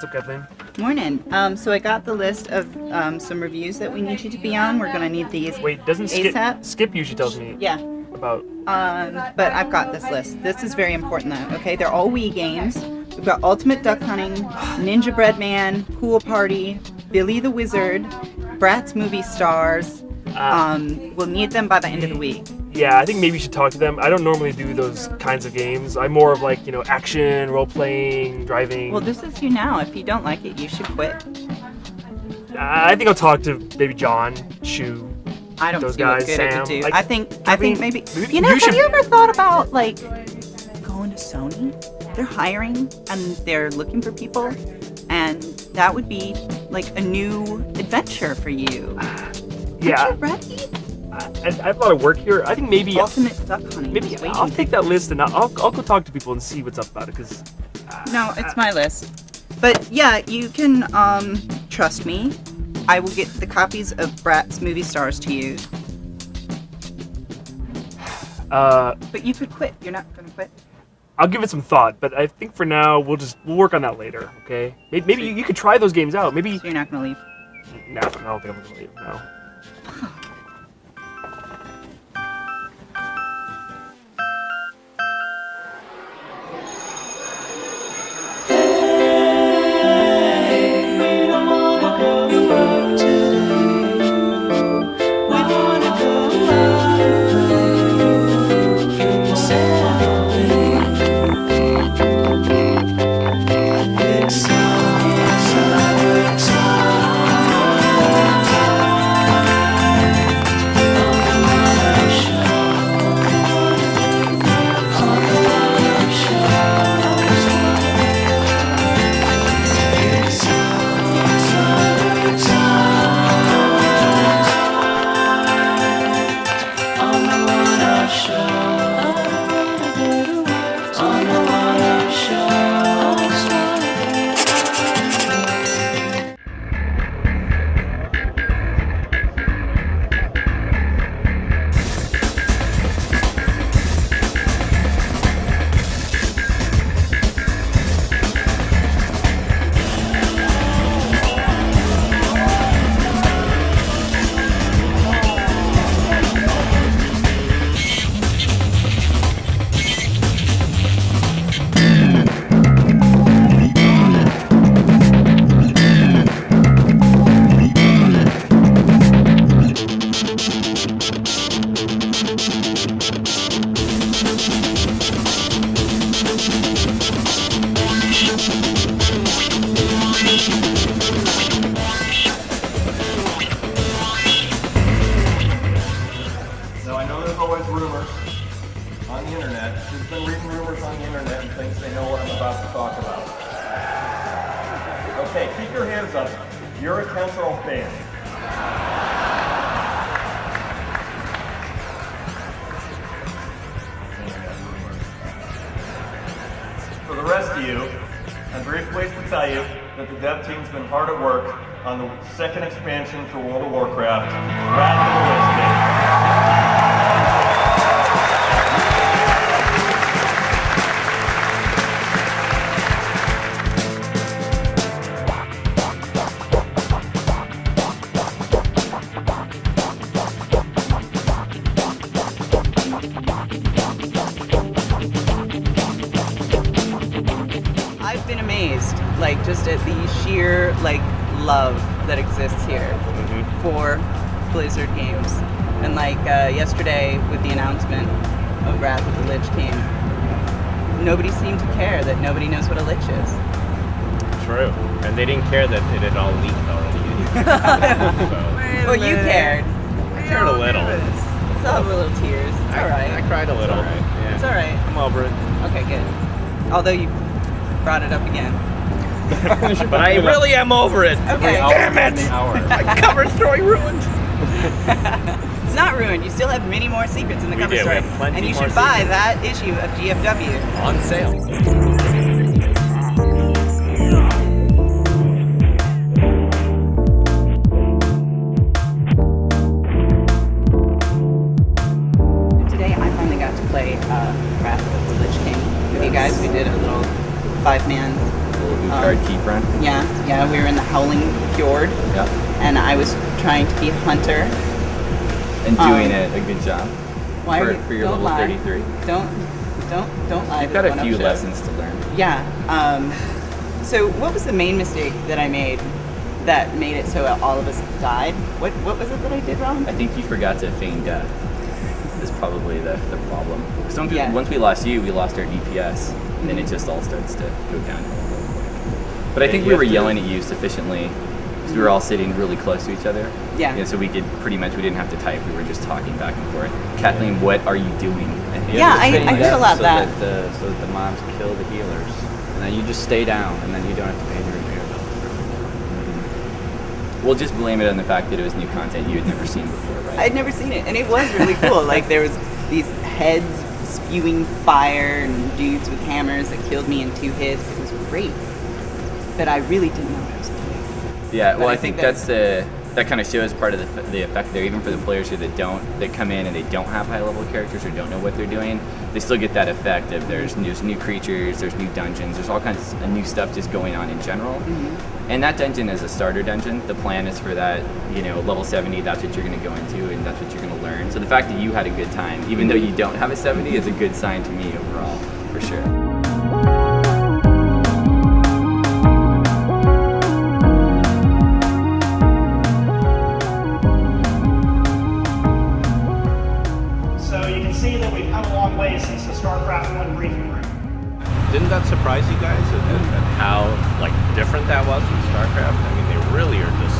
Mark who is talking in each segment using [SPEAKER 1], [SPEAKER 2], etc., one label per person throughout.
[SPEAKER 1] What's up, Kathleen?
[SPEAKER 2] Morning. So I got the list of some reviews that we need you to be on. We're gonna need these.
[SPEAKER 1] Wait, doesn't Skip usually tells me
[SPEAKER 2] Yeah.
[SPEAKER 1] about...
[SPEAKER 2] But I've got this list. This is very important though, okay? They're all Wii games. We've got Ultimate Duck Hunting, Ninja Bread Man, Pool Party, Billy the Wizard, Bratz Movie Stars. We'll need them by the end of the week.
[SPEAKER 1] Yeah, I think maybe you should talk to them. I don't normally do those kinds of games. I'm more of like, action, role-playing, driving.
[SPEAKER 2] Well, this is you now. If you don't like it, you should quit.
[SPEAKER 1] I think I'll talk to maybe John, Shu,
[SPEAKER 2] I don't
[SPEAKER 1] those
[SPEAKER 2] see
[SPEAKER 1] guys,
[SPEAKER 2] what good
[SPEAKER 1] Sam.
[SPEAKER 2] it would do.
[SPEAKER 1] Like,
[SPEAKER 2] I think maybe
[SPEAKER 1] have
[SPEAKER 2] have you ever thought about like going to Sony? They're hiring and they're looking for people, and that would be like a new adventure for you.
[SPEAKER 1] Yeah.
[SPEAKER 2] Aren't you ready?
[SPEAKER 1] I have a lot of work here. I think maybe
[SPEAKER 2] Ultimate Duck Hunting.
[SPEAKER 1] maybe
[SPEAKER 2] is waiting.
[SPEAKER 1] I'll take that list and I'll go talk to people and see what's up about it. Cause
[SPEAKER 2] No, it's my list. But yeah, you can trust me. I will get the copies of Bratz Movie Stars to you. But you could quit. You're not gonna quit.
[SPEAKER 1] I'll give it some thought, but I think for now we'll work on that later. Okay? Maybe you could try those games out. Maybe.
[SPEAKER 2] So you're not gonna leave.
[SPEAKER 1] No, I don't think I'm gonna leave. No.
[SPEAKER 3] Okay, keep your hands up. You're a temporal fan. For the rest of you, I'm very pleased to tell you that the dev team's been hard at work on the second expansion for World of Warcraft, Wrath of the Lich King.
[SPEAKER 2] I've been amazed, like, just at the sheer, like, love that exists here for Blizzard games. And, like, yesterday with the announcement of Wrath of the Lich King, nobody seemed to care that nobody knows what a lich is.
[SPEAKER 4] True. And they didn't care that it had all leaked already.
[SPEAKER 2] Well, you cared.
[SPEAKER 4] I cared a little.
[SPEAKER 2] Still have a little tears. It's alright.
[SPEAKER 4] I cried a little.
[SPEAKER 2] It's alright.
[SPEAKER 4] Yeah.
[SPEAKER 2] It's alright.
[SPEAKER 4] I'm over it.
[SPEAKER 2] Okay, good. Although you brought it up again.
[SPEAKER 4] But I really am over it.
[SPEAKER 2] Okay.
[SPEAKER 4] Damn it! My cover story ruined.
[SPEAKER 2] It's not ruined. You still have many more secrets in the cover
[SPEAKER 4] do. We
[SPEAKER 2] story.
[SPEAKER 4] have plenty
[SPEAKER 2] And you
[SPEAKER 4] more
[SPEAKER 2] should buy
[SPEAKER 4] secrets.
[SPEAKER 2] that issue of GFW.
[SPEAKER 4] On sale.
[SPEAKER 2] Today I finally got to play Wrath of the Lich King with you guys. We did a little 5-man
[SPEAKER 4] Card key
[SPEAKER 5] deep run.
[SPEAKER 2] Yeah, we were in the Howling Fjord,
[SPEAKER 5] Yeah.
[SPEAKER 2] and I was trying to be Hunter.
[SPEAKER 5] And doing a good job.
[SPEAKER 2] Why are you,
[SPEAKER 5] for your
[SPEAKER 2] don't
[SPEAKER 5] level
[SPEAKER 2] lie.
[SPEAKER 5] 33.
[SPEAKER 2] Don't lie.
[SPEAKER 5] You've
[SPEAKER 2] to
[SPEAKER 5] got
[SPEAKER 2] the
[SPEAKER 5] a
[SPEAKER 2] one-up
[SPEAKER 5] few
[SPEAKER 2] show.
[SPEAKER 5] lessons to learn.
[SPEAKER 2] Yeah. So what was the main mistake that I made that made it so all of us died? What was it that I did wrong?
[SPEAKER 5] I think you forgot to feign death. Is probably the problem. Some people,
[SPEAKER 2] Yeah.
[SPEAKER 5] once we lost you, we lost our DPS, and then it just all starts to go downhill real quick. But I think we were yelling at you sufficiently because we were all sitting really close to each other.
[SPEAKER 2] Yeah.
[SPEAKER 5] So we didn't have to type. We were just talking back and forth. Kathleen, what are you doing?
[SPEAKER 2] Yeah, I heard a lot of that.
[SPEAKER 6] So that the mobs kill the healers, and then you just stay down, and then you don't have to pay the repair bill.
[SPEAKER 5] We'll just blame it on the fact that it was new content you had never seen before, right?
[SPEAKER 2] I'd never seen it, and it was really cool. Like there was these heads spewing fire and dudes with hammers that killed me in 2 hits. It was great, but I really didn't know what I was doing.
[SPEAKER 5] Yeah,
[SPEAKER 2] But
[SPEAKER 5] well,
[SPEAKER 2] I
[SPEAKER 5] I
[SPEAKER 2] think
[SPEAKER 5] think that kind of shows part of the effect there. Even for the players that come in and they don't have high level characters or don't know what they're doing, they still get that effect of there's new creatures, there's new dungeons, there's all kinds of new stuff just going on in general.
[SPEAKER 2] Mm-hmm.
[SPEAKER 5] And that dungeon is a starter dungeon. The plan is for that, level 70. That's what you're going to go into, and that's what you're going to learn. So the fact that you had a good time, even though you don't have a 70, is a good sign to me overall, for sure.
[SPEAKER 7] So you can see that we've come a long way since the StarCraft 1 briefing room.
[SPEAKER 4] Didn't that surprise you guys at how different that was from StarCraft? I mean, they really are just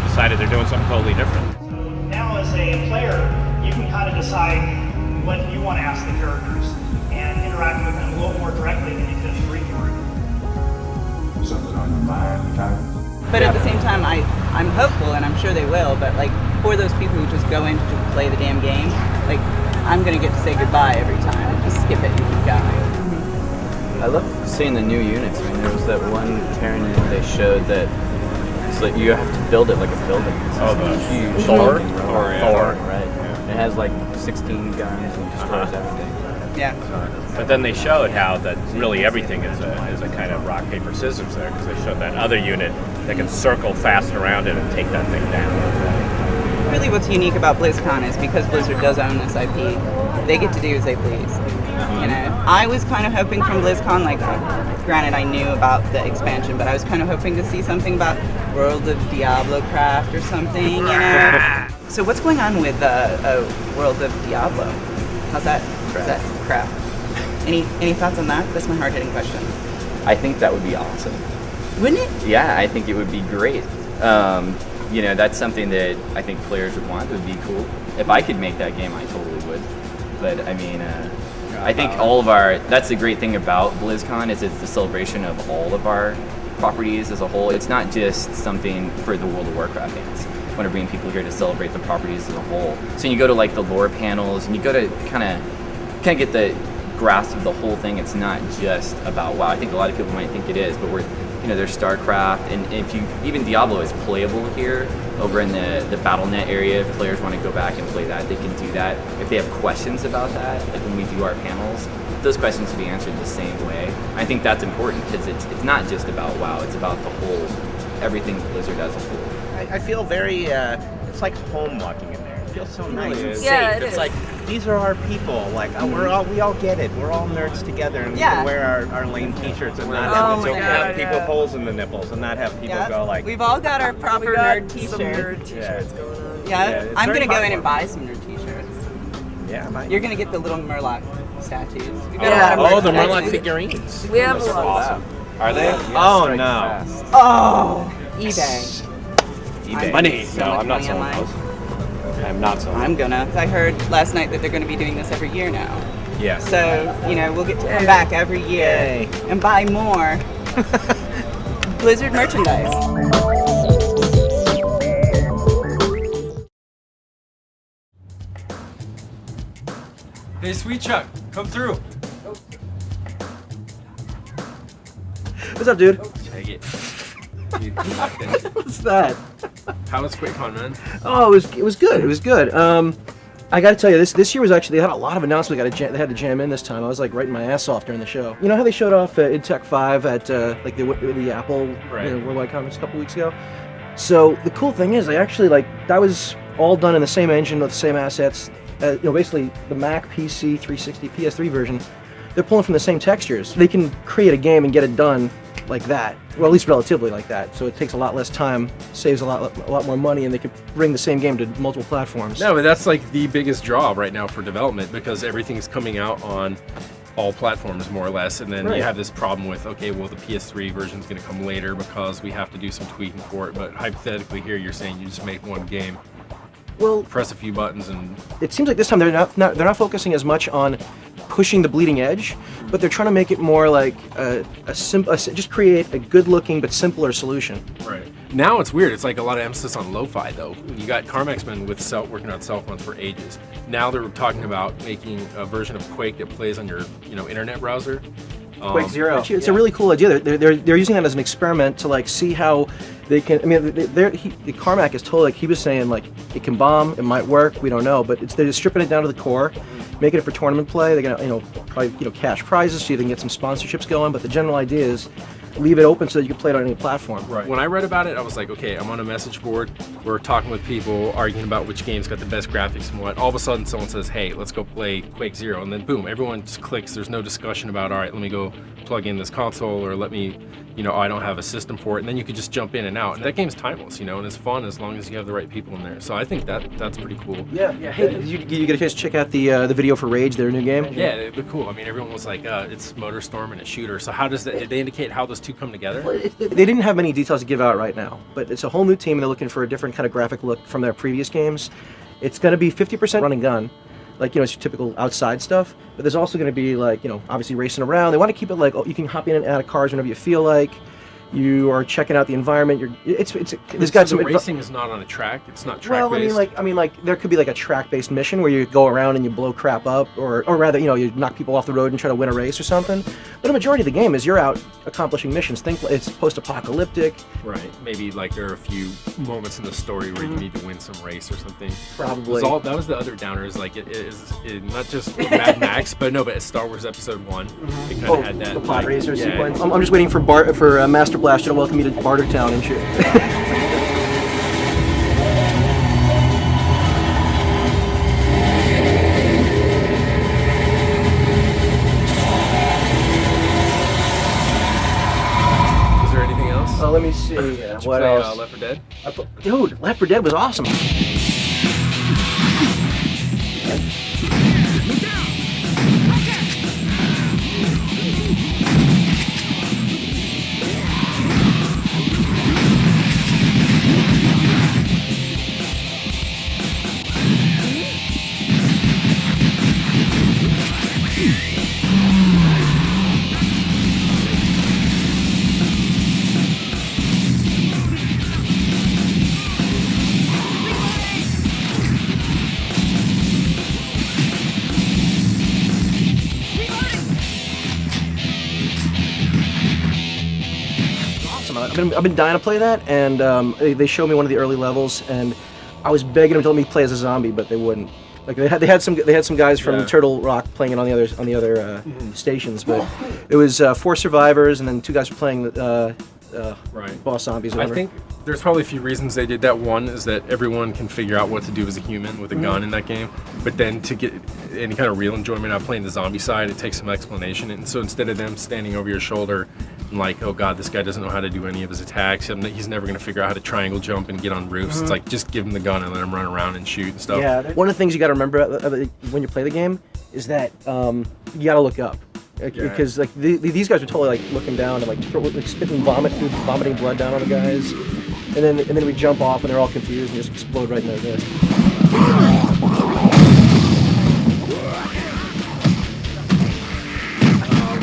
[SPEAKER 4] decided they're doing something totally different.
[SPEAKER 7] So now as a player, you can kind of decide what you want to ask the characters and interact with them a little more directly than you could in the briefing room.
[SPEAKER 8] Something on your mind, Tyler?
[SPEAKER 2] But at the same time, I'm hopeful, and I'm sure they will. But for those people who just go in to play the damn game, I'm gonna get to say goodbye every time and just skip it and keep going.
[SPEAKER 6] I love seeing the new units. I mean, there was that one Terran unit they showed that it's like you have to build it like a building. It's this huge
[SPEAKER 4] Thor?
[SPEAKER 6] fucking
[SPEAKER 4] Thor,
[SPEAKER 6] robot.
[SPEAKER 4] yeah.
[SPEAKER 6] Thor, right? It has 16 guns and destroys everything.
[SPEAKER 2] Yeah.
[SPEAKER 4] But then they showed how that really everything is a kind of rock, paper, scissors there, because they showed that other unit that can circle fast around it and take that thing down.
[SPEAKER 2] Really, what's unique about BlizzCon is because Blizzard does own this IP, they get to do as they please. I was kind of hoping from BlizzCon, granted I knew about the expansion, but I was kind of hoping to see something about World of Diablo Craft or something, So what's going on with World of Diablo? How's that? Craft? Any thoughts on that? That's my hard-hitting question.
[SPEAKER 5] I think that would be awesome.
[SPEAKER 2] Wouldn't it?
[SPEAKER 5] Yeah, I think it would be great. That's something that I think players would want. It would be cool. If I could make that game, I totally would. But I mean, I think that's the great thing about BlizzCon is it's the celebration of all of our properties as a whole. It's not just something for the World of Warcraft fans. I want to bring people here to celebrate the properties as a whole. So you go to the lore panels and you go to kind of get the grasp of the whole thing. It's not just about WoW. I think a lot of people might think it is, but there's StarCraft, and even Diablo is playable here over in the BattleNet area. If players want to go back and play that, they can do that. If they have questions about that, when we do our panels, those questions will be answered the same way. I think that's important because it's not just about WoW. It's about the whole, everything Blizzard as a whole.
[SPEAKER 9] I feel very, it's like home walking in there. It feels so nice and safe.
[SPEAKER 10] Yeah, it
[SPEAKER 9] it's
[SPEAKER 10] is.
[SPEAKER 9] like, these are our people. We all get it. We're all nerds together, and we can wear our lame t-shirts and not have people holes in the nipples and not have people go
[SPEAKER 2] we've all got our proper nerd t-shirts.
[SPEAKER 10] going on.
[SPEAKER 2] Yeah,
[SPEAKER 9] it's
[SPEAKER 2] I'm
[SPEAKER 9] very
[SPEAKER 2] gonna go in
[SPEAKER 9] popular.
[SPEAKER 2] and buy some nerd t-shirts.
[SPEAKER 9] Yeah,
[SPEAKER 2] You're gonna get the little Murloc statues. We've got
[SPEAKER 10] Yeah.
[SPEAKER 2] a lot of
[SPEAKER 4] Oh, the
[SPEAKER 2] merch
[SPEAKER 4] Murloc
[SPEAKER 2] statues.
[SPEAKER 4] figurines.
[SPEAKER 10] We have a lot.
[SPEAKER 4] Awesome. Are they?
[SPEAKER 9] Oh no.
[SPEAKER 2] Oh, eBay.
[SPEAKER 4] eBay.
[SPEAKER 1] Money.
[SPEAKER 2] So
[SPEAKER 1] No,
[SPEAKER 2] much
[SPEAKER 1] I'm not
[SPEAKER 2] money
[SPEAKER 1] selling
[SPEAKER 2] online.
[SPEAKER 1] those. I'm not selling.
[SPEAKER 2] I'm gonna. I heard last night that they're gonna be doing this every year now.
[SPEAKER 4] Yeah.
[SPEAKER 2] So, we'll get to come back every year
[SPEAKER 9] Yay.
[SPEAKER 2] and buy more Blizzard merchandise.
[SPEAKER 11] Hey, Sweet Chuck, come through.
[SPEAKER 6] What's up, dude?
[SPEAKER 5] Take it.
[SPEAKER 6] What's that?
[SPEAKER 11] How was QuakeCon, man?
[SPEAKER 6] Oh, it was good. It was good.
[SPEAKER 10] I got to tell you, this year was actually, they had a lot of announcements they had to jam in this time. I was like writing my ass off during the show. You know how they showed off InTech 5 at like the Apple Worldwide Conference a couple weeks ago? So the cool thing is, they actually that was all done in the same engine with the same assets. Basically the Mac, PC, 360, PS3 version, they're pulling from the same textures. They can create a game and get it done like that, well, at least relatively like that. So it takes a lot less time, saves a lot more money, and they can bring the same game to multiple platforms.
[SPEAKER 12] No, but that's like the biggest draw right now for development, because everything's coming out on all platforms more or less, and then you have this problem with, okay, well, the PS3 version is going to come later because we have to do some tweaking for it. But hypothetically here, you're saying you just make one game.
[SPEAKER 10] Well,
[SPEAKER 12] press a few buttons, and
[SPEAKER 10] it seems like this time they're not focusing as much on pushing the bleeding edge, but they're trying to make it more like just create a good-looking but simpler solution.
[SPEAKER 12] Right. Now it's weird. It's like a lot of emphasis on lo-fi, though. You got Carmack's been working on cell phones for ages. Now they're talking about making a version of Quake that plays on your internet browser.
[SPEAKER 10] Quake Zero. It's a really cool idea. They're using that as an experiment to see how they can. I mean, Carmack is totally he was saying it can bomb, it might work, we don't know, but they're just stripping it down to the core, making it for tournament play. They're gonna probably cash prizes so you can get some sponsorships going. But the general idea is leave it open so that you can play it on any platform.
[SPEAKER 12] Right. When I read about it, I was like, okay, I'm on a message board. We're talking with people, arguing about which game's got the best graphics and what. All of a sudden, someone says, hey, let's go play Quake Zero. And then boom, everyone just clicks. There's no discussion about, all right, let me go plug in this console, or let me, I don't have a system for it. And then you could just jump in and out. And that game's timeless, and it's fun as long as you have the right people in there. So I think that's pretty cool.
[SPEAKER 10] Yeah. Hey, did you get a chance to check out the video for Rage, their new game?
[SPEAKER 12] Yeah, they're cool. I mean, everyone was like, it's MotorStorm and a shooter. So how does that, did they indicate how those two come together?
[SPEAKER 10] Well, they didn't have many details to give out right now, but it's a whole new team, and they're looking for a different kind of graphic look from their previous games. It's going to be 50% run and gun, it's your typical outside stuff, but there's also going to be obviously racing around. They want to keep it you can hop in and out of cars whenever you feel like. You are checking out the environment. There's got some.
[SPEAKER 12] The racing is not on a track. It's not track based.
[SPEAKER 10] Well, there could be a track-based mission where you go around and you blow crap up, or rather, you knock people off the road and try to win a race or something. But a majority of the game is you're out accomplishing missions. Think it's post-apocalyptic.
[SPEAKER 12] Right. Maybe there are a few moments in the story where you need to win some race or something.
[SPEAKER 10] Probably.
[SPEAKER 12] That was the other downer. Is it is not just Mad Max, but Star Wars Episode 1. It kind of had that.
[SPEAKER 10] The pod racer sequence. I'm just waiting for Master Blaster to welcome me to Bartertown and shit.
[SPEAKER 12] Is there anything else?
[SPEAKER 10] Let me see. What else?
[SPEAKER 12] Left 4 Dead?
[SPEAKER 10] Dude, Left 4 Dead was awesome. I've been dying to play that, and they showed me one of the early levels, and I was begging them to let me play as a zombie, but they wouldn't. They had some guys from Turtle Rock playing it on the other stations, but it was 4 survivors, and then 2 guys were playing boss zombies. Or whatever.
[SPEAKER 12] I think there's probably a few reasons they did that. One is that everyone can figure out what to do as a human with a gun in that game, but then to get any kind of real enjoyment out of playing the zombie side, it takes some explanation. And so instead of them standing over your shoulder and oh god, this guy doesn't know how to do any of his attacks, he's never going to figure out how to triangle jump and get on roofs. It's just give him the gun and let him run around and shoot and stuff.
[SPEAKER 10] Yeah, one of the things you got to remember when you play the game is that you got to look up. Because these guys are totally looking down and spitting vomiting blood down on the guys, and then we jump off and they're all confused and just explode right in their head.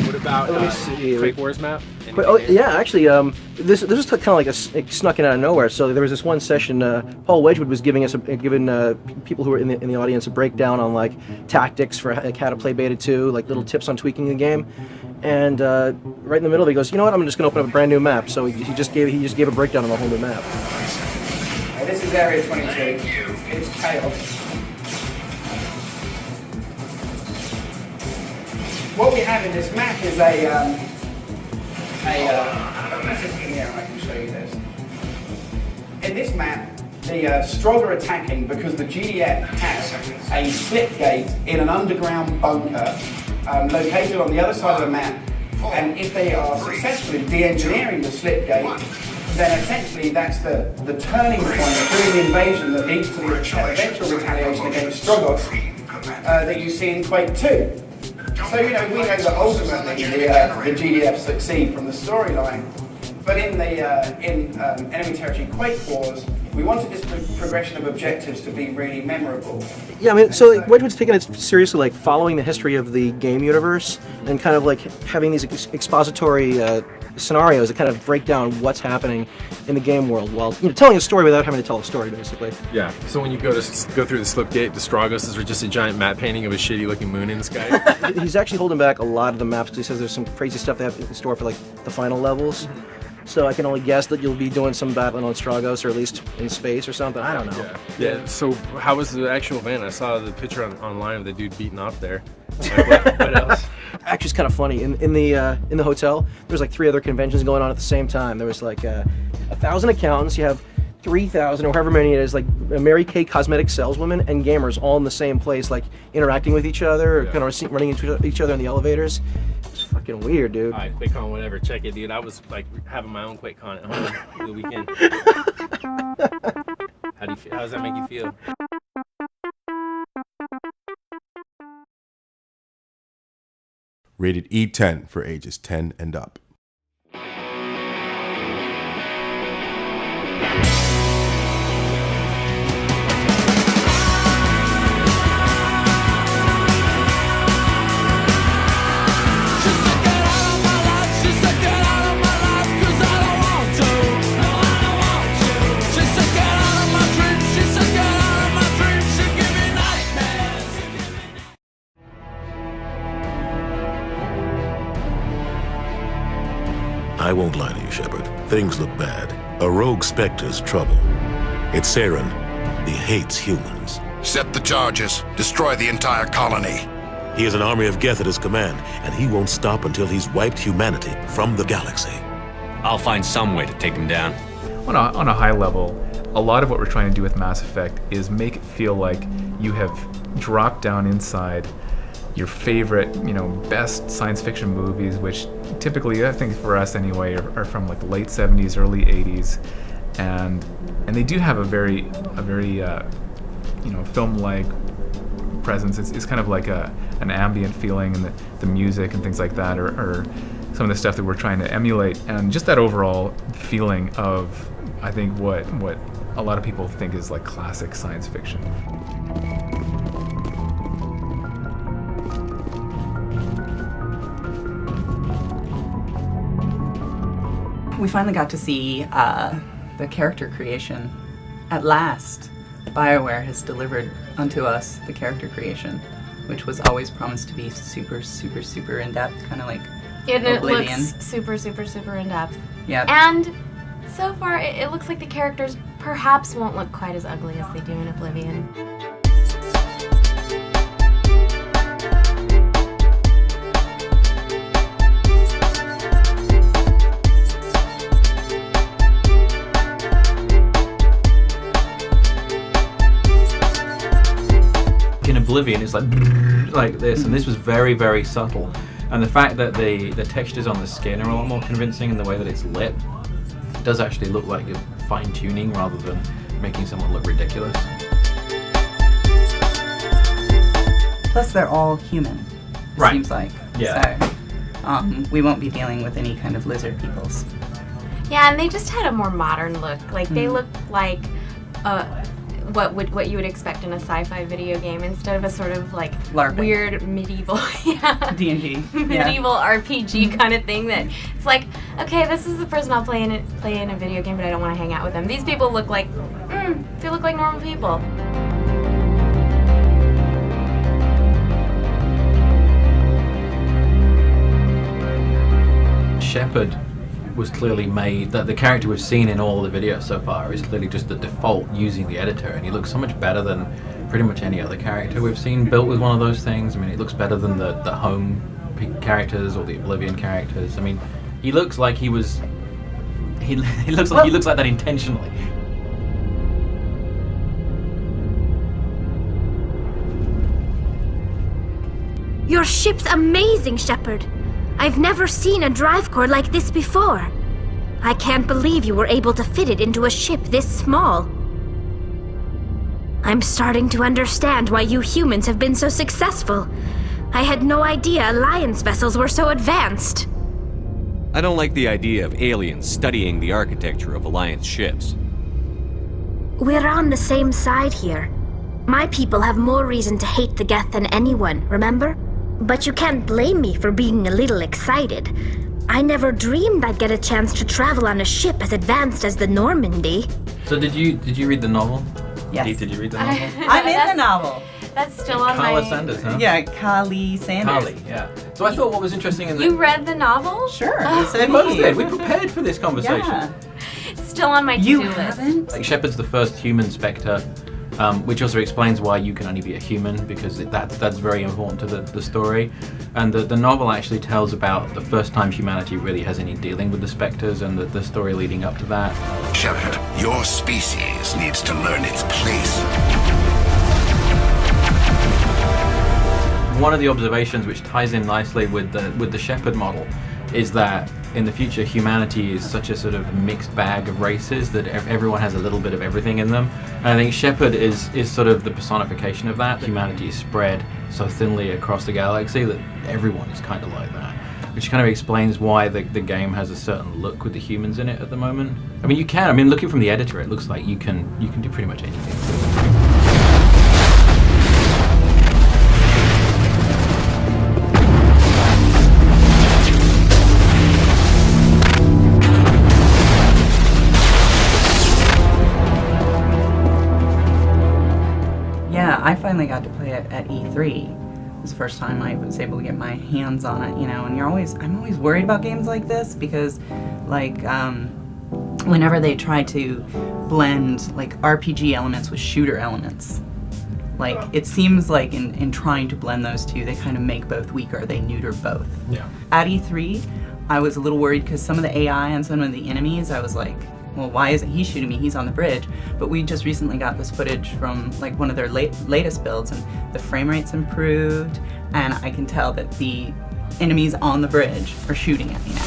[SPEAKER 12] What about Quake Wars map?
[SPEAKER 10] Actually, this was kind of it snuck in out of nowhere. So there was this one session. Paul Wedgwood was giving people who were in the audience a breakdown on tactics for how to play Beta 2, little tips on tweaking the game. And right in the middle, he goes, "You know what? I'm just going to open up a brand new map." So he just gave a breakdown on the whole new map.
[SPEAKER 13] This is Area 22. It's chaos. what we have in this map is a message in here. I can show you this. In this map, the Strogg are attacking because the GDF has a slip gate in an underground bunker located on the other side of the map. And if they are successful in de-engineering the slip gate, then essentially that's the turning point during the invasion that leads to the eventual retaliation against Stroggos that you see in Quake 2. So, you know, we know that ultimately the GDF succeed from the storyline, but in the Enemy Territory Quake Wars, we wanted this progression of objectives to be really memorable.
[SPEAKER 10] Yeah, I mean, so like, Wedgewood's taking it seriously, like following the history of the game universe and kind of like having these expository scenarios that kind of break down what's happening in the game world while, you know, telling a story without having to tell a story, basically.
[SPEAKER 12] Yeah. So when you go through the slip gate, the Strogos is just a giant matte painting of a shitty-looking moon in the sky.
[SPEAKER 10] He's actually holding back a lot of the maps because he says there's some crazy stuff they have in store for like the final levels. So I can only guess that you'll be doing some battling on Strogos, or at least in space or something. I don't know.
[SPEAKER 12] Yeah. So how was the actual event? I saw the picture online of the dude beating off there. Like, what else?
[SPEAKER 10] Actually, it's kind of funny. In the hotel, there's like 3 other conventions going on at the same time. There was like 1,000 accountants. You have 3,000 or however many it is, like Mary Kay cosmetic saleswomen and gamers all in the same place, like interacting with each other, or kind of running into each other in the elevators. It's fucking weird, dude.
[SPEAKER 12] All right, QuakeCon, whatever. Check it, dude. I was like having my own QuakeCon at home for the weekend. How does that make you feel?
[SPEAKER 14] Rated E10 for ages 10 and up.
[SPEAKER 15] I won't lie to you, Shepard. Things look bad. A rogue Spectre's trouble. It's Saren. He hates humans.
[SPEAKER 16] Set the charges. Destroy the entire colony.
[SPEAKER 15] He has an army of Geth at his command, and he won't stop until he's wiped humanity from the galaxy.
[SPEAKER 17] I'll find some way to take him down.
[SPEAKER 18] On a high level, a lot of what we're trying to do with Mass Effect is make it feel like you have dropped down inside your favorite, best science fiction movies, which typically, I think for us anyway, are from like the late 70s, early 80s, and they do have a very film-like presence. It's kind of like an ambient feeling, and the music and things like that are some of the stuff that we're trying to emulate, and just that overall feeling of, I think, what a lot of people think is like classic science fiction.
[SPEAKER 2] We finally got to see the character creation. At last, BioWare has delivered unto us the character creation, which was always promised to be super, super, super in-depth, kind of like Oblivion.
[SPEAKER 19] It looks super, super, super in-depth.
[SPEAKER 2] Yeah.
[SPEAKER 19] And so far, it looks like the characters perhaps won't look quite as ugly as they do in Oblivion.
[SPEAKER 20] In Oblivion, it's like this, and this was very, very subtle. And the fact that the textures on the skin are a lot more convincing, and the way that it's lit does actually look like you're fine-tuning rather than making someone look ridiculous.
[SPEAKER 2] Plus, they're all human, it seems like.
[SPEAKER 20] Yeah.
[SPEAKER 2] So, we won't be dealing with any kind of lizard peoples.
[SPEAKER 19] Yeah, and they just had a more modern look. Like, they looked like what you would expect in a sci-fi video game, instead of a sort of like
[SPEAKER 2] LARPing.
[SPEAKER 19] Weird medieval
[SPEAKER 2] D&D
[SPEAKER 19] medieval RPG kind of thing. That it's like, okay, this is the person I'll play in a video game, but I don't want to hang out with them. These people look like they look like normal people.
[SPEAKER 20] Shepard was clearly made, that the character we've seen in all the videos so far is clearly just the default using the editor, and he looks so much better than pretty much any other character we've seen built with one of those things. I mean, it looks better than the home characters or the Oblivion characters. I mean, he looks like he was. He looks like that intentionally.
[SPEAKER 21] Your ship's amazing, Shepard. I've never seen a drive core like this before. I can't believe you were able to fit it into a ship this small. I'm starting to understand why you humans have been so successful. I had no idea Alliance vessels were so advanced.
[SPEAKER 17] I don't like the idea of aliens studying the architecture of Alliance ships.
[SPEAKER 21] We're on the same side here. My people have more reason to hate the Geth than anyone, remember? But you can't blame me for being a little excited. I never dreamed I'd get a chance to travel on a ship as advanced as the Normandy.
[SPEAKER 20] So did you read the novel?
[SPEAKER 2] Yes.
[SPEAKER 20] Did you read the novel?
[SPEAKER 2] I'm in the novel.
[SPEAKER 19] That's still on
[SPEAKER 20] Carla
[SPEAKER 19] my...
[SPEAKER 20] Sanders, huh?
[SPEAKER 2] Yeah, Carly Sanders.
[SPEAKER 20] Carly, yeah. So I thought what was interesting in the...
[SPEAKER 19] You read the novel?
[SPEAKER 2] Sure.
[SPEAKER 20] We both did. We prepared for this conversation.
[SPEAKER 2] Yeah.
[SPEAKER 19] It's still on my to-do list.
[SPEAKER 20] Like Shepard's the first human Spectre, which also explains why you can only be a human, because that's very important to the story. And the novel actually tells about the first time humanity really has any dealing with the Spectres and the story leading up to that.
[SPEAKER 16] Shepard, your species needs to learn its place.
[SPEAKER 20] One of the observations which ties in nicely with the Shepard model is that in the future humanity is such a sort of mixed bag of races that everyone has a little bit of everything in them. And I think Shepard is sort of the personification of that. Humanity is spread so thinly across the galaxy that everyone is kind of like that, which kind of explains why the game has a certain look with the humans in it at the moment. I mean, looking from the editor, it looks like you can do pretty much anything.
[SPEAKER 2] Yeah, I finally got to play it at E3. It was the first time I was able to get my hands on it, you know, and I'm always worried about games like this because, like, whenever they try to blend, like, RPG elements with shooter elements, like, it seems like in trying to blend those two, they kind of make both weaker, they neuter both.
[SPEAKER 20] Yeah.
[SPEAKER 2] At E3, I was a little worried because some of the AI and some of the enemies, I was like, well, why isn't he shooting me? He's on the bridge. But we just recently got this footage from like one of their latest builds, and the frame rate's improved, and I can tell that the enemies on the bridge are shooting at me now.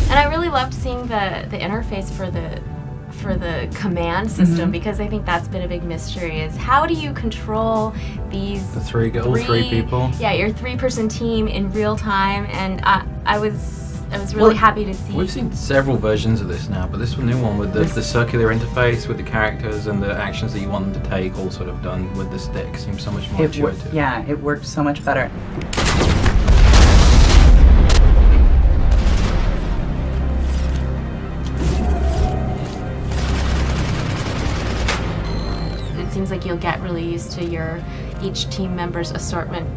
[SPEAKER 19] And I really loved seeing the interface for the command system, because I think that's been a big mystery, is how do you control these
[SPEAKER 20] The three people?
[SPEAKER 19] Yeah, your 3-person team in real time, and I was really happy to see.
[SPEAKER 20] We've seen several versions of this now, but this new one with the circular interface with the characters and the actions that you want them to take all sort of done with the stick seems so much more intuitive.
[SPEAKER 2] Yeah, it worked so much better.
[SPEAKER 19] It seems like you'll get really used to each team member's assortment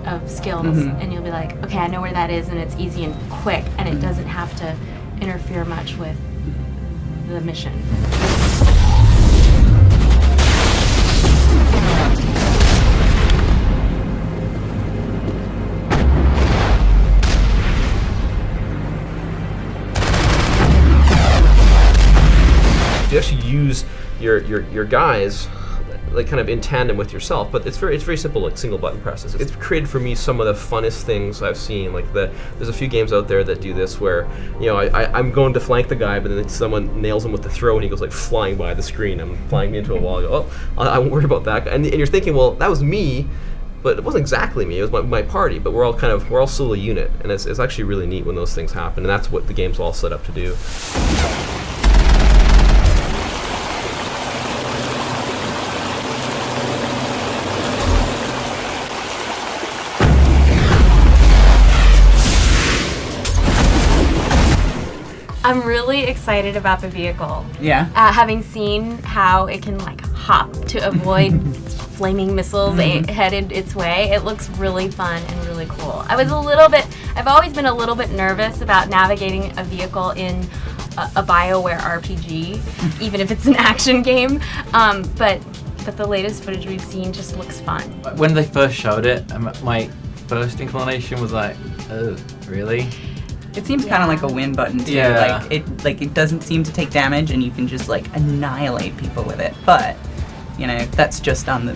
[SPEAKER 19] of skills, and you'll be like, okay, I know where that is, and it's easy and quick, and it doesn't have to interfere much with the mission.
[SPEAKER 10] You actually use your guys like kind of in tandem with yourself, but it's very simple, like single button presses. It's created for me some of the funnest things I've seen. Like there's a few games out there that do this where, you know, I'm going to flank the guy, but then someone nails him with the throw and he goes like flying by the screen. I'm flying me into a wall. I go, oh, I won't worry about that. And you're thinking, well, that was me, but it wasn't exactly me. It was my party. But we're all still a unit, and it's actually really neat when those things happen. And that's what the game's all set up to do.
[SPEAKER 19] I'm really excited about the vehicle.
[SPEAKER 2] Yeah.
[SPEAKER 19] Having seen how it can like hop to avoid flaming missiles headed its way, it looks really fun and really cool. I've always been a little bit nervous about navigating a vehicle in a BioWare RPG, even if it's an action game. But but the latest footage we've seen just looks fun.
[SPEAKER 20] When they first showed it, my first inclination was like, oh, really?
[SPEAKER 2] It seems kind of like a win button too.
[SPEAKER 20] Yeah.
[SPEAKER 2] Like it doesn't seem to take damage, and you can just like annihilate people with it. But you know, that's just on the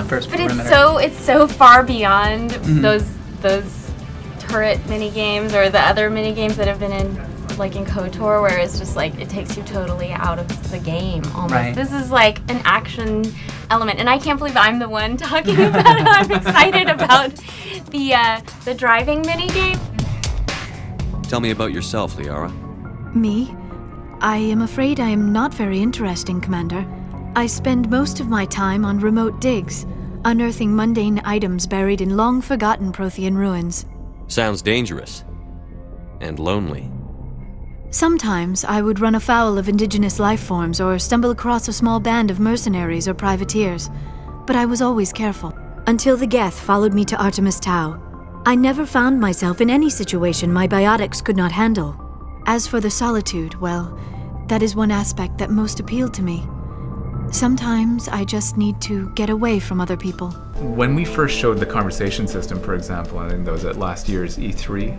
[SPEAKER 2] first
[SPEAKER 19] But
[SPEAKER 2] perimeter.
[SPEAKER 19] it's so far beyond those turret mini games or the other mini games that have been in KOTOR, where it's just like it takes you totally out of the game almost.
[SPEAKER 2] Right.
[SPEAKER 19] This is like an action element, and I can't believe I'm the one talking about it. I'm excited about the driving mini game.
[SPEAKER 17] Tell me about yourself, Liara.
[SPEAKER 3] Me? I am afraid I am not very interesting, Commander. I spend most of my time on remote digs, unearthing mundane items buried in long-forgotten Prothean ruins.
[SPEAKER 17] Sounds dangerous. And lonely.
[SPEAKER 3] Sometimes I would run afoul of indigenous life forms or stumble across a small band of mercenaries or privateers, but I was always careful. Until the Geth followed me to Artemis Tau, I never found myself in any situation my biotics could not handle. As for the solitude, well, that is one aspect that most appealed to me. Sometimes I just need to get away from other people.
[SPEAKER 18] When we first showed the conversation system, for example, I think that was at last year's E3,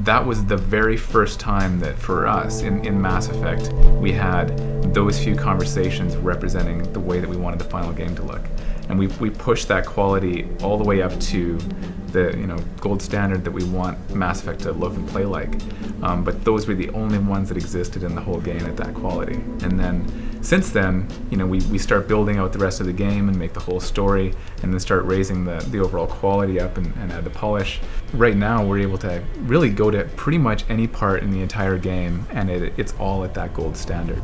[SPEAKER 18] that was the very first time that for us in Mass Effect, we had those few conversations representing the way that we wanted the final game to look. And we pushed that quality all the way up to the gold standard that we want Mass Effect to look and play like. But those were the only ones that existed in the whole game at that quality. And then since then, we start building out the rest of the game and make the whole story, and then start raising the overall quality up and add the polish. Right now, we're able to really go to pretty much any part in the entire game, and it's all at that gold standard.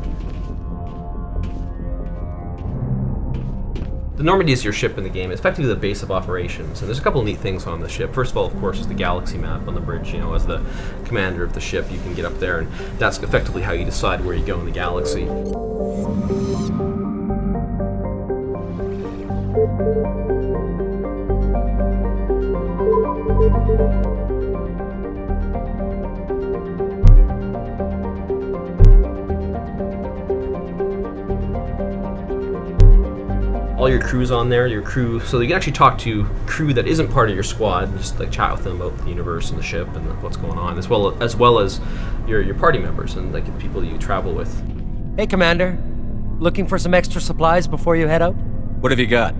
[SPEAKER 22] The Normandy is your ship in the game. It's effectively the base of operations, and there's a couple of neat things on the ship. First of all, of course, is the galaxy map on the bridge. As the commander of the ship, you can get up there, and that's effectively how you decide where you go in the galaxy. All your crew's on there, so you can actually talk to crew that isn't part of your squad and just chat with them about the universe and the ship and what's going on, as well as your party members and the people that you travel with.
[SPEAKER 23] Hey, Commander. Looking for some extra supplies before you head out?
[SPEAKER 17] What have you got?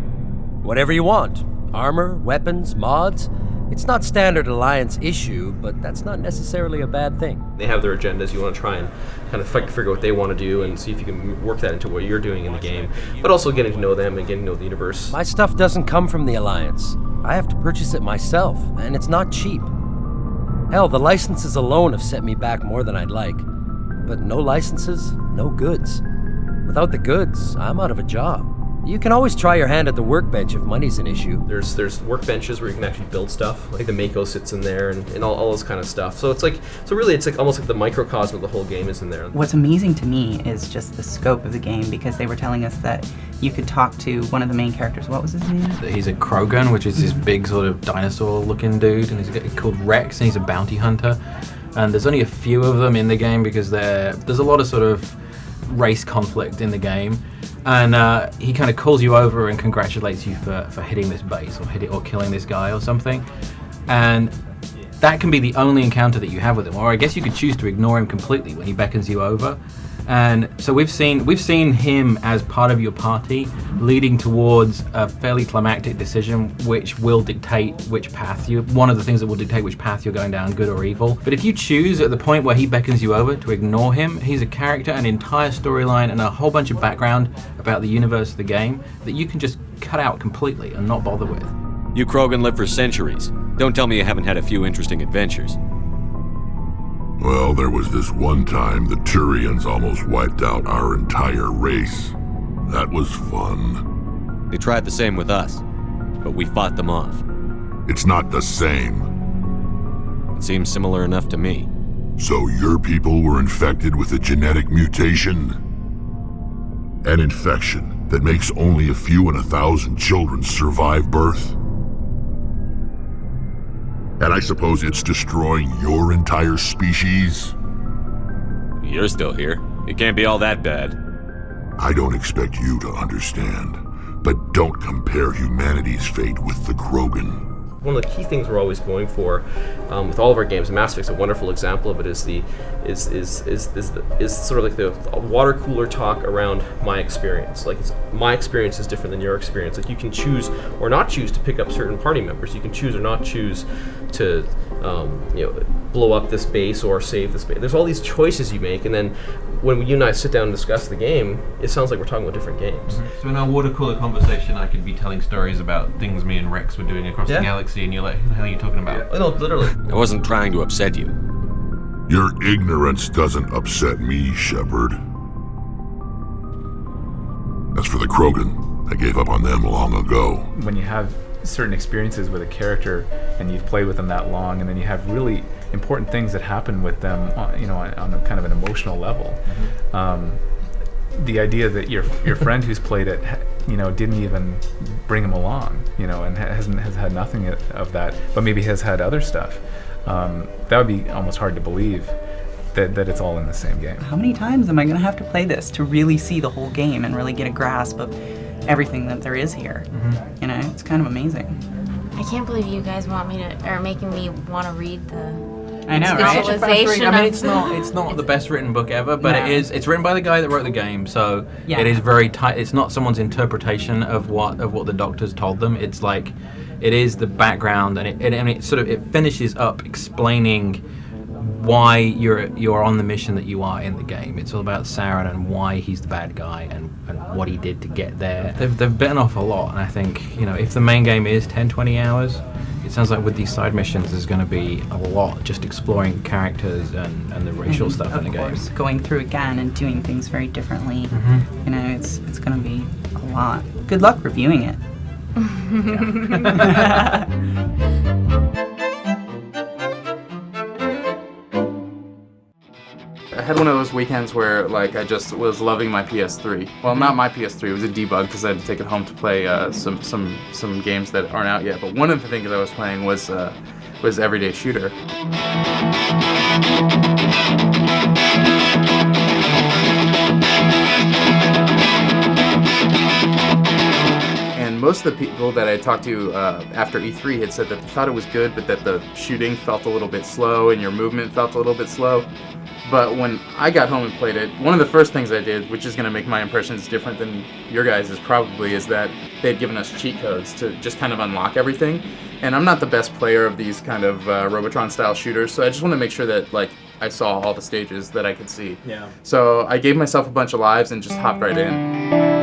[SPEAKER 23] Whatever you want. Armor, weapons, mods. It's not standard Alliance issue, but that's not necessarily a bad thing.
[SPEAKER 22] They have their agendas. You want to try and kind of figure out what they want to do and see if you can work that into what you're doing in the game, but also getting to know them and getting to know the universe.
[SPEAKER 23] My stuff doesn't come from the Alliance. I have to purchase it myself, and it's not cheap. Hell, the licenses alone have set me back more than I'd like. But no licenses, no goods. Without the goods, I'm out of a job. You can always try your hand at the workbench if money's an issue.
[SPEAKER 22] There's workbenches where you can actually build stuff. Like the Mako sits in there and all this kind of stuff. So really it's almost like the microcosm of the whole game is in there.
[SPEAKER 2] What's amazing to me is just the scope of the game, because they were telling us that you could talk to one of the main characters. What was his name?
[SPEAKER 20] He's a Krogan, which is this big sort of dinosaur-looking dude, and he's called Rex, and he's a bounty hunter. And there's only a few of them in the game because there's a lot of sort of race conflict in the game. And he kind of calls you over and congratulates you for hitting this base or killing this guy or something. And that can be the only encounter that you have with him. Or I guess you could choose to ignore him completely when he beckons you over. And so we've seen him as part of your party, leading towards a fairly climactic decision, which will dictate which path one of the things that will dictate which path you're going down, good or evil. But if you choose at the point where he beckons you over to ignore him, he's a character, an entire storyline, and a whole bunch of background about the universe of the game that you can just cut out completely and not bother with.
[SPEAKER 17] You Krogan live for centuries. Don't tell me you haven't had a few interesting adventures.
[SPEAKER 15] Well, there was this one time the Turians almost wiped out our entire race. That was fun.
[SPEAKER 17] They tried the same with us, but we fought them off.
[SPEAKER 15] It's not the same.
[SPEAKER 17] It seems similar enough to me.
[SPEAKER 15] So your people were infected with a genetic mutation? An infection that makes only a few in 1,000 children survive birth? And I suppose it's destroying your entire species?
[SPEAKER 17] You're still here. It can't be all that bad.
[SPEAKER 15] I don't expect you to understand, but don't compare humanity's fate with the Krogan.
[SPEAKER 22] One of the key things we're always going for with all of our games, and Mass Effect's a wonderful example of it, is sort of like the water cooler talk around my experience. Like, my experience is different than your experience. Like, you can choose or not choose to pick up certain party members. You can choose or not choose to blow up this base or save this base. There's all these choices you make, and then when you and I sit down and discuss the game, it sounds like we're talking about different games.
[SPEAKER 20] Mm-hmm. So in our water cooler conversation, I could be telling stories about things me and Rex were doing across the galaxy, and you're like, who the hell are you talking about?
[SPEAKER 22] No, literally.
[SPEAKER 17] I wasn't trying to upset you.
[SPEAKER 15] Your ignorance doesn't upset me, Shepard. As for the Krogan, I gave up on them long ago.
[SPEAKER 18] When you have certain experiences with a character and you've played with them that long, and then you have really important things that happen with them, on a kind of an emotional level. The idea that your friend who's played it, didn't even bring him along, and has had nothing of that, but maybe has had other stuff. That would be almost hard to believe that it's all in the same game.
[SPEAKER 2] How many times am I going to have to play this to really see the whole game and really get a grasp of everything that there is here? It's kind of amazing.
[SPEAKER 19] I can't believe you guys want me to, or making me want to read the.
[SPEAKER 2] I know, right?
[SPEAKER 20] It's not the best written book ever, but it's written by the guy that wrote the game, so it is very tight. It's not someone's interpretation of what the doctors told them. It's like, it is the background, and it finishes up explaining why you're on the mission that you are in the game. It's all about Saren and why he's the bad guy and what he did to get there. They've bitten off a lot, and I think, if the main game is 10-20 hours, it sounds like with these side missions there's going to be a lot just exploring characters and the racial stuff in the game. Of course,
[SPEAKER 2] going through again and doing things very differently. It's going to be a lot. Good luck reviewing it.
[SPEAKER 6] I had one of those weekends where I just was loving my PS3. Well, not my PS3. It was a debug because I had to take it home to play some games that aren't out yet. But one of the things I was playing was Everyday Shooter. And most of the people that I talked to after E3 had said that they thought it was good, but that the shooting felt a little bit slow and your movement felt a little bit slow. But when I got home and played it, one of the first things I did, which is going to make my impressions different than your guys' is that they'd given us cheat codes to just kind of unlock everything. And I'm not the best player of these kind of Robotron-style shooters, so I just want to make sure that I saw all the stages that I could see.
[SPEAKER 22] Yeah.
[SPEAKER 6] So I gave myself a bunch of lives and just hopped right in.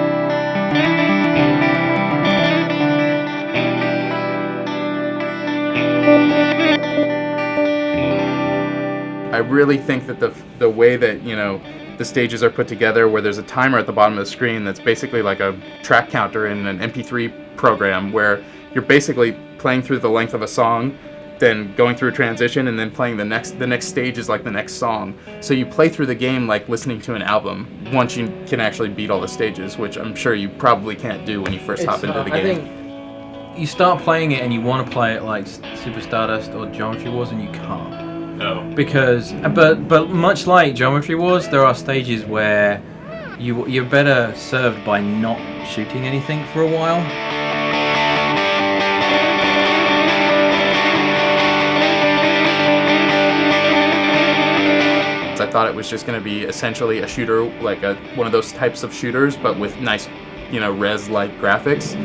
[SPEAKER 6] I really think that the way that, the stages are put together, where there's a timer at the bottom of the screen that's basically like a track counter in an MP3 program, where you're basically playing through the length of a song, then going through a transition, and then playing the next stage is like the next song. So you play through the game like listening to an album once you can actually beat all the stages, which I'm sure you probably can't do when you first hop into the game.
[SPEAKER 20] I think you start playing it and you want to play it like Super Stardust or Geometry Wars, and you can't.
[SPEAKER 22] No.
[SPEAKER 20] Because, but much like Geometry Wars, there are stages where you're better served by not shooting anything for a while.
[SPEAKER 6] I thought it was just going to be essentially a shooter, like one of those types of shooters, but with nice, res-like graphics.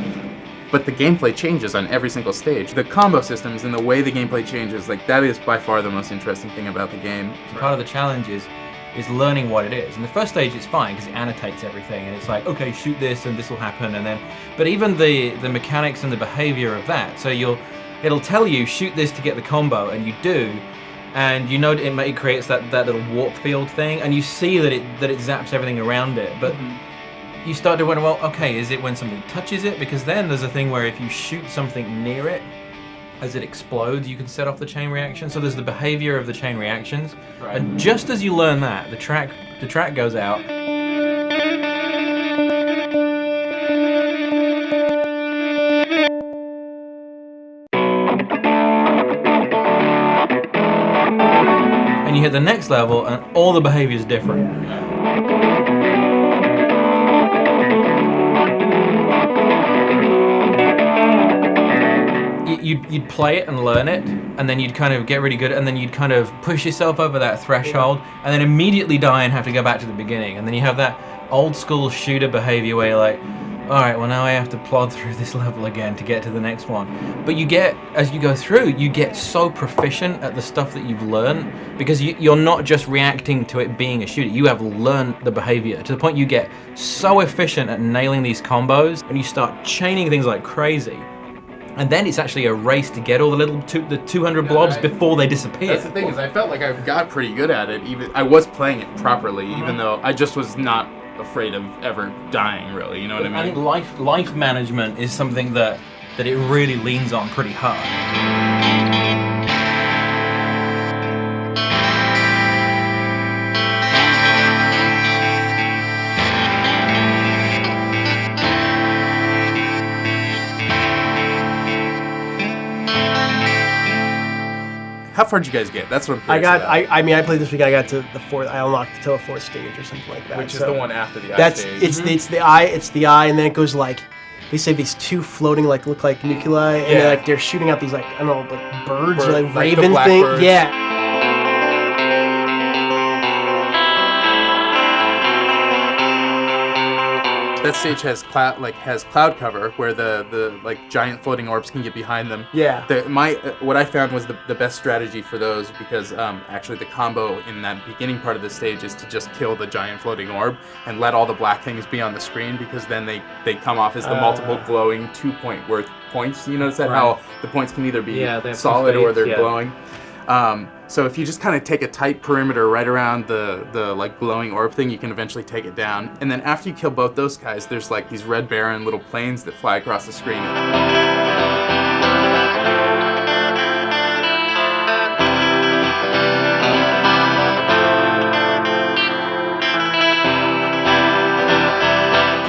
[SPEAKER 6] But the gameplay changes on every single stage. The combo systems and the way the gameplay changes, that is by far the most interesting thing about the game.
[SPEAKER 20] Part of the challenge is learning what it is. In the first stage it's fine because it annotates everything and it's like, okay, shoot this and this will happen, and then, but even the mechanics and the behavior of that, so it'll tell you shoot this to get the combo, and you do, and it creates that little warp field thing, and you see that it zaps everything around it, but you start to wonder, well, okay, is it when something touches it? Because then there's a thing where if you shoot something near it, as it explodes, you can set off the chain reaction. So there's the behavior of the chain reactions, right. And just as you learn that, the track goes out. And you hit the next level, and all the behavior is different.
[SPEAKER 18] you'd play it and learn it, and then you'd kind of get really good, and then you'd kind of push yourself over that threshold, and then immediately die and have to go back to the beginning, and then you have that old school shooter behavior where you're like, all right, well now I have to plod through this level again to get to the next one. But you get, as you go through, you get so proficient at the stuff that you've learned, because you're not just reacting to it being a shooter, you have learned the behavior to the point you get so efficient at nailing these combos, and you start chaining things like crazy. And then it's actually a race to get all the 200 blobs before they disappear.
[SPEAKER 6] That's the thing, is I felt like I got pretty good at it. Even I was playing it properly, even though I just was not afraid of ever dying, really. You know what I mean?
[SPEAKER 18] I think life management is something that it really leans on pretty hard.
[SPEAKER 6] How far did you guys get? That's what I'm curious about.
[SPEAKER 10] I mean, I played this weekend. I got to the fourth. I unlocked till the fourth stage or something like that.
[SPEAKER 6] Which is the one after the eye stage.
[SPEAKER 10] It's the eye. It's the eye, and then it goes like, they say these two floating look like nuclei, and then, they're shooting out these I don't know, like birds or like raven thing. Yeah.
[SPEAKER 6] That stage has cloud cover where the giant floating orbs can get behind them.
[SPEAKER 10] Yeah.
[SPEAKER 6] What I found was the best strategy for those, because actually the combo in that beginning part of the stage is to just kill the giant floating orb and let all the black things be on the screen, because then they come off as the multiple glowing 2 point worth points. You notice that how the points can either be solid or they're glowing. So if you just kind of take a tight perimeter right around the glowing orb thing, you can eventually take it down. And then after you kill both those guys, there's like these red barren little planes that fly across the screen.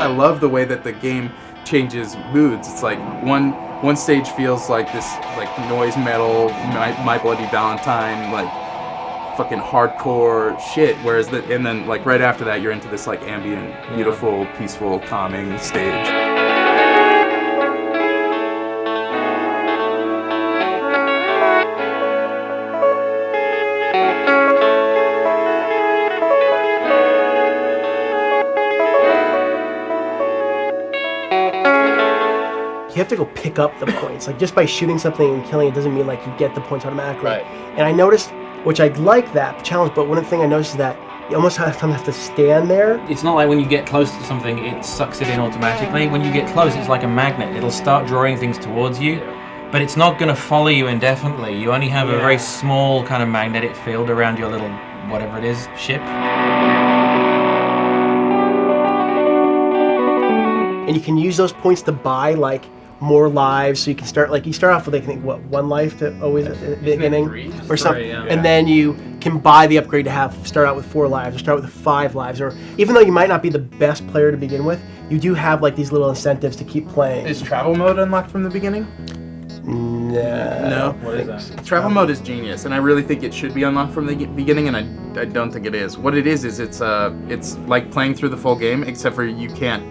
[SPEAKER 6] I love the way that the game changes moods. It's like one stage feels like this noise metal, My Bloody Valentine, fucking hardcore shit, whereas and then right after that you're into this ambient, beautiful, peaceful, calming stage.
[SPEAKER 10] You have to go pick up the points. Just by shooting something and killing it doesn't mean you get the points automatically.
[SPEAKER 6] Right.
[SPEAKER 10] And I noticed, which I like that challenge, but one thing I noticed is that you almost have to stand there.
[SPEAKER 18] It's not like when you get close to something, it sucks it in automatically. When you get close, it's like a magnet. It'll start drawing things towards you, but it's not going to follow you indefinitely. You only have a very small kind of magnetic field around your little, whatever it is, ship.
[SPEAKER 10] And you can use those points to buy more lives, so you can start you start off with one life to always at the beginning or something, and then you can buy the upgrade to start out with 4 lives or start with 5 lives, or even though you might not be the best player to begin with, you do have these little incentives to keep playing.
[SPEAKER 6] Is travel mode unlocked from the beginning?
[SPEAKER 10] No.
[SPEAKER 6] What is that? Travel mode is genius, and I really think it should be unlocked from the beginning, and I don't think it is. What it is it's like playing through the full game, except for you can't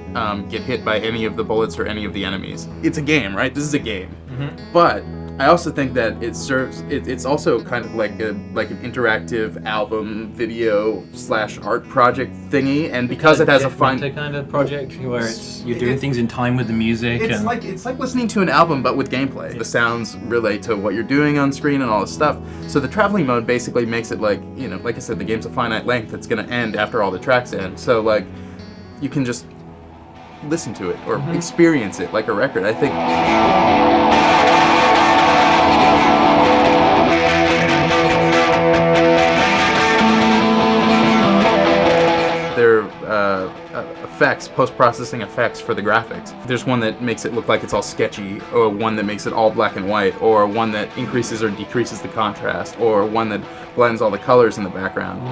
[SPEAKER 6] get hit by any of the bullets or any of the enemies. It's a game, right? This is a game. Mm-hmm. But I also think that it serves. It's also kind of like an interactive album, video / art project thingy, and because it has a fun
[SPEAKER 18] kind of project where you're doing things in time with the music.
[SPEAKER 6] It's like listening to an album but with gameplay. The sounds relate to what you're doing on screen and all this stuff. So the traveling mode basically makes it like I said, the game's a finite length. It's gonna end after all the tracks end. So you can just listen to it or experience it like a record. I think. Their effects, post-processing effects for the graphics. There's one that makes it look like it's all sketchy, or one that makes it all black and white, or one that increases or decreases the contrast, or one that blends all the colors in the background.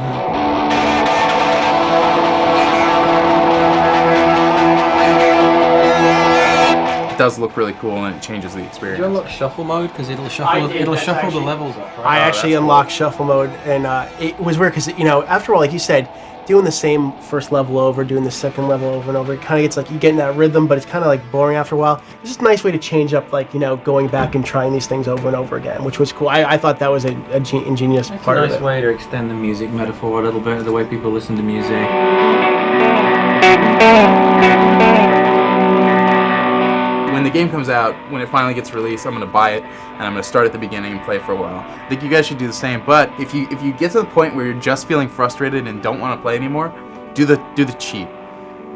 [SPEAKER 6] It does look really cool, and it changes the experience.
[SPEAKER 18] Do you unlock shuffle mode? Because it'll shuffle the levels up, right?
[SPEAKER 10] I actually unlocked shuffle mode, and it was weird because after all, like you said,
[SPEAKER 1] doing the same first level over, doing the second level over and over. It kind of gets like you get in that rhythm, but it's kind of like boring after a while. It's just a nice way to change up, like, you know, going back and trying these things over and over again, which was cool. I thought that was a ingenious
[SPEAKER 20] It's
[SPEAKER 1] part
[SPEAKER 20] a
[SPEAKER 1] of
[SPEAKER 20] nice
[SPEAKER 1] it.
[SPEAKER 20] way to extend the music metaphor a little bit, the way people listen to music.
[SPEAKER 6] When the game comes out, when it finally gets released, I'm gonna buy it and I'm gonna start at the beginning and play for a while. I think you guys should do the same. But if you get to the point where you're just feeling frustrated and don't want to play anymore, do the cheat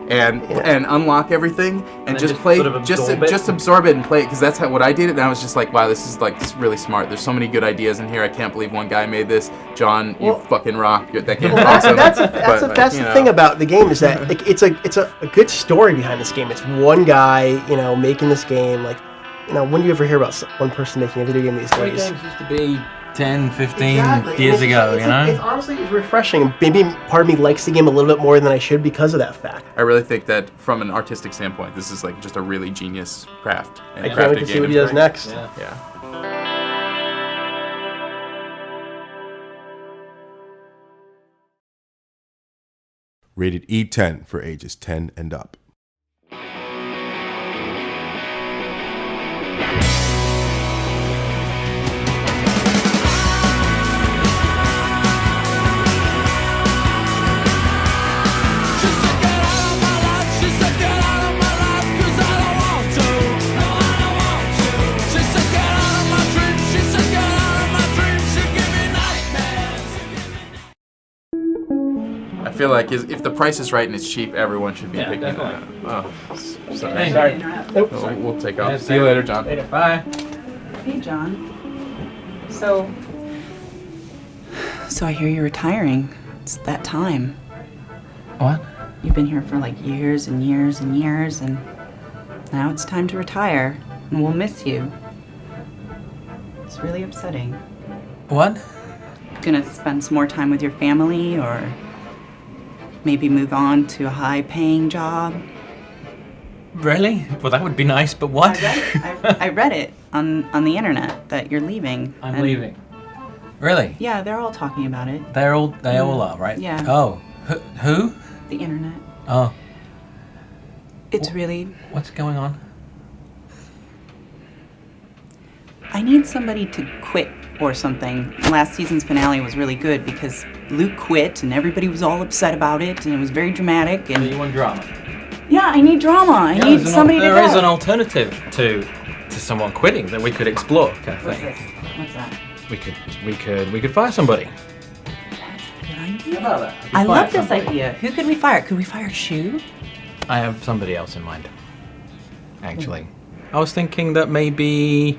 [SPEAKER 6] and unlock everything and just play,
[SPEAKER 20] sort of
[SPEAKER 6] just absorb it and play it, because that's what I did. And I was just like, wow, this is really smart. There's so many good ideas in here. I can't believe one guy made this. John, you fucking rock. That game's awesome.
[SPEAKER 1] That's the thing about the game is that like, it's a good story behind this game. It's one guy, you know, making this game. Like, you know, when do you ever hear about one person making a video game these days?
[SPEAKER 20] Games used to be 10, 15 years ago, you know?
[SPEAKER 1] It's honestly refreshing, and maybe part of me likes the game a little bit more than I should because of that fact.
[SPEAKER 6] I really think that from an artistic standpoint, this is like just a really genius craft. And
[SPEAKER 1] I can't wait to see what he does next.
[SPEAKER 6] Yeah.
[SPEAKER 14] Rated E10 for ages 10 and up.
[SPEAKER 6] I feel like if the price is right and it's cheap, everyone should be picking it up. Oh, sorry. We'll take off. See you later, John.
[SPEAKER 1] Later.
[SPEAKER 20] Bye.
[SPEAKER 2] Hey, John. So I hear you're retiring. It's that time.
[SPEAKER 20] What?
[SPEAKER 2] You've been here for like years and years and years, and now it's time to retire, and we'll miss you. It's really upsetting.
[SPEAKER 20] What?
[SPEAKER 2] Gonna spend some more time with your family, or maybe move on to a high-paying job?
[SPEAKER 20] Really? Well, that would be nice, but what?
[SPEAKER 2] I read it on the internet that you're leaving.
[SPEAKER 20] I'm leaving. Really?
[SPEAKER 2] Yeah, they're all talking about it.
[SPEAKER 20] They all are, right?
[SPEAKER 2] Yeah.
[SPEAKER 20] Oh, who?
[SPEAKER 2] The internet.
[SPEAKER 20] Oh.
[SPEAKER 2] It's really...
[SPEAKER 20] What's going on?
[SPEAKER 2] I need somebody to quit or something. Last season's finale was really good because Luke quit and everybody was all upset about it and it was very dramatic. And
[SPEAKER 20] So you want drama?
[SPEAKER 2] yeah, I need drama. I need somebody to
[SPEAKER 20] There is
[SPEAKER 2] go.
[SPEAKER 20] an alternative to someone quitting that we could explore, Kathleen.
[SPEAKER 2] What's this? What's that?
[SPEAKER 20] We could fire somebody.
[SPEAKER 2] Good idea.
[SPEAKER 20] How about that? We could
[SPEAKER 2] I
[SPEAKER 20] fire
[SPEAKER 2] love this
[SPEAKER 20] somebody.
[SPEAKER 2] idea. Who could we fire? Could we fire Shu?
[SPEAKER 20] I have somebody else in mind. Actually, I was thinking that maybe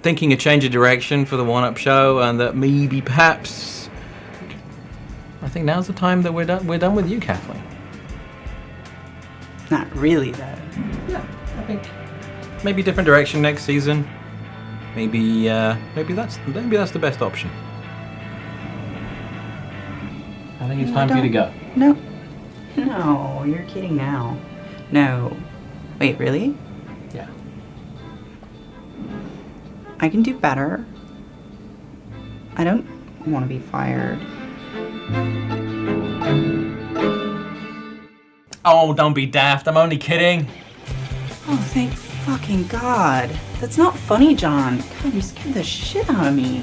[SPEAKER 20] thinking a change of direction for the One-Up show, and that maybe perhaps I think now's the time that we're done with you, Kathleen.
[SPEAKER 2] Not really, though.
[SPEAKER 20] Yeah, I think maybe different direction next season. Maybe that's the best option. I think it's time for you to go.
[SPEAKER 2] No. No, you're kidding now. No. Wait, really?
[SPEAKER 20] Yeah.
[SPEAKER 2] I can do better. I don't want to be fired.
[SPEAKER 20] Oh, don't be daft. I'm only kidding.
[SPEAKER 2] Oh, thank fucking God. That's not funny, John. God, you scared the shit out of me.